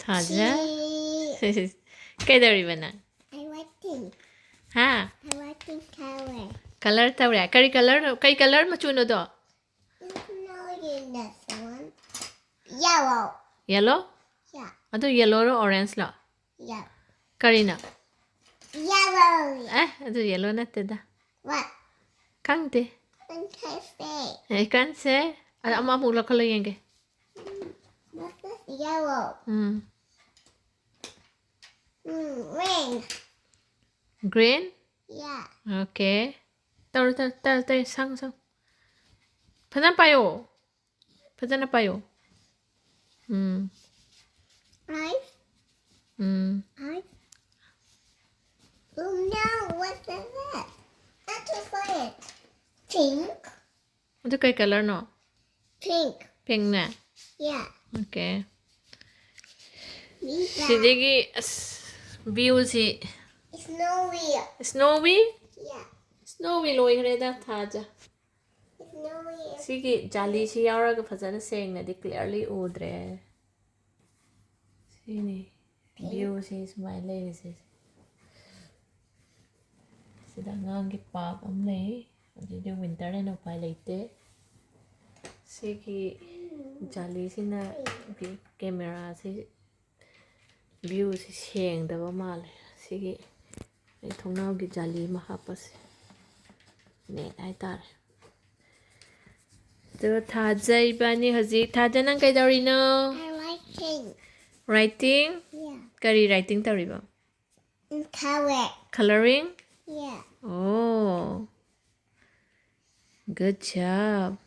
Thaja. Kaidari bana. I like pink. Ha. I like pink color. Color tawra. Kari color. Kai color machuno do. No, in this one. Yellow. Yellow. Yeah. Ado yellow or orange lo. Yeah. Karina. Yellow. Ado yellow na teda. What? Kang de. I can't say. Kan se. Ama mula color yenge. What's this? Yellow. Ring. Green. Yeah. Okay. Tawra sang. Phana payo. Phana payo. Eyes. Eyes. Oh no, what's that? That's just it. Pink. Ado kai color no. Pink. Pink na. Yeah. Okay. Lisa. Sidigi view si Snowy. snowy. Yeah. Snowy loi hreda Thaja. Snowy. Sigi jali si yaura ga phajana sengna di clearly udre. Sini view si smile si. Sida ngang gi park am nei. Adi de winter na pai leite. Sigi jali sina gi camera si view si sengdaba male. Sigi ai thongnau gi jali ma hapas. Net hai tar. So Thaja ibani haji Thaja nang kai dauri no. I like pink. Writing. Yeah. Kari writing tariba. Color. Coloring. Yeah. Oh. Good job.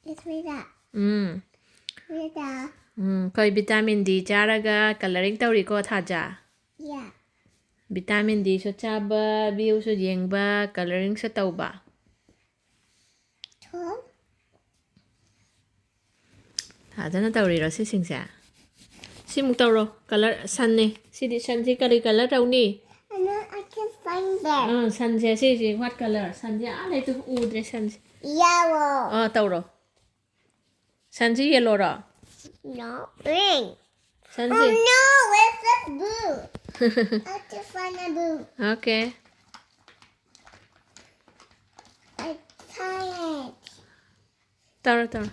Let's read that. Read that. Koi vitamin D charaga coloring tauri ko Thaja. Yeah. Vitamin D so chaba, view so yengba, coloring so tauba. Tom. Thaja na tauri ro si singsa. Si muk tauro color sun ne. Si di sun si kari color tau ni. And then I can find that. Sun si what color? Sun si alai tu udre sun. Yellow. Tauro. Sun si yellow ro. No. Pink. Sun Oh si. no, it's the blue. I have to find a blue. Okay. I'm tired. Tauro.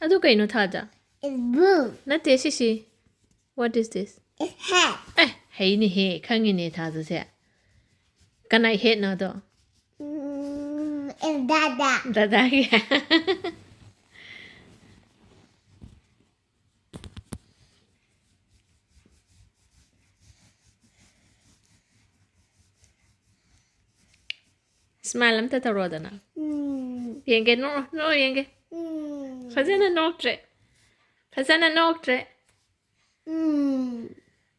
Ado kai no Thaja. It's blue. Nate si. What is this? It's hat. Hey ni he khangi ni Thaja se. Kanai he no do. It's Dada. Dada ki. Smile am ta tauro na. Yenge no yenge. Fazana noktre.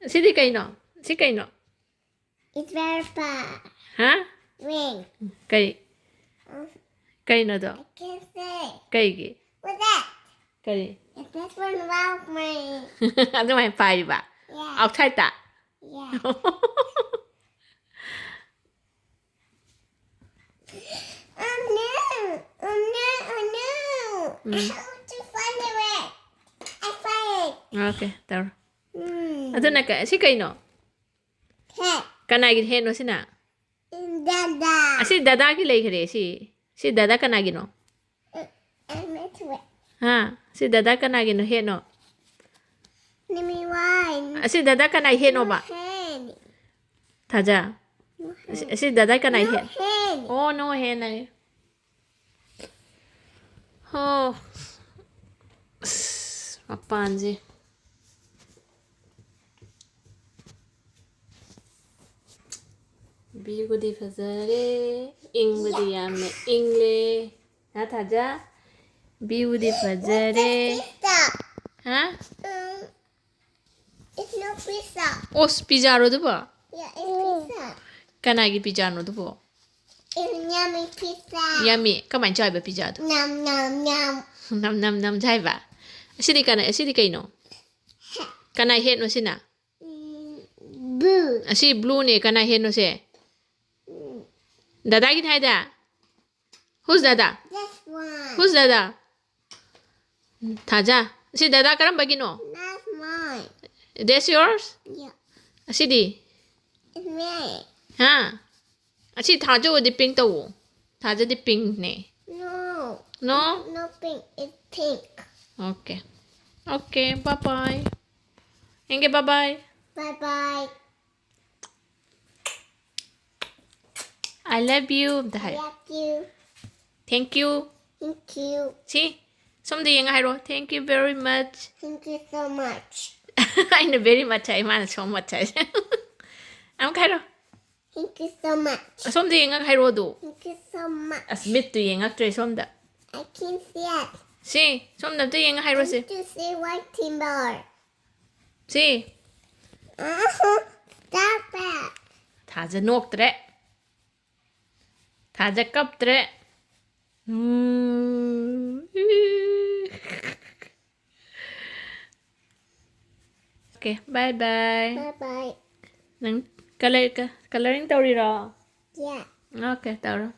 Si kai no. It's very far. Ha? Ring. Kai no do. I can't say. Kai gi. What's that? Kai. Is this one about me? Ado mai pai ba. Yeah. Outside ta. Yeah. Oh no. I have to find the red. I find Okay, tauro. it. Ado na ka si kai no. Cat. Kanai gi he no sina. Dada. Si Dada ki lai khare si. Si Dada kanai gi no. And it's wet. Ha, si Dada kanai gi no he no. Let me wine. Si Dada kanai he no ba. Hand. Thaja. Si Dada kanai he. Hand. Oh no he nai. Oh. Mapanji. Bigudi fazare. Ingudi yame ingle. Ha Thaja. Bigudi fazare. Pizza. Ha? It's no pizza. Os pizza ro du ba. Yeah, it's pizza. Kanagi pizza no du bo. It's yummy pizza. Yummy. Kaman chai ba pizza du. Nom. Nam chai ba. Sini kai no. Kanai he no sina. Blue. Asi blue ne kanai he no se. Dada ki thai da. Who's Dada? This one. Who's Dada? Thaja. Si Dada karambagino. That's mine. That's yours? Yeah. Sidi. It's me. Ha. Si Thaja di pink to. Thaja di pink ne. No. No? No pink. It's pink. Okay. Okay, bye-bye. Inge, bye-bye. Bye-bye. I love you. I love you. Thank you. Thank you. See? Somebody yung hiro. Thank you very much. Thank you so much. I know very much. I man so much. Ang hiro. Thank you so much. Somebody yung hiro do. Thank you so much. Asmit to yung actress somda. I can see it. See? Somda to yung hiro I si. want to see white timber. See? Stop it. Thaja nok tre. Thaja kap tre. Okay, bye-bye. Bye-bye. Nang coloring tawri ra. Yeah. Okay, tawra.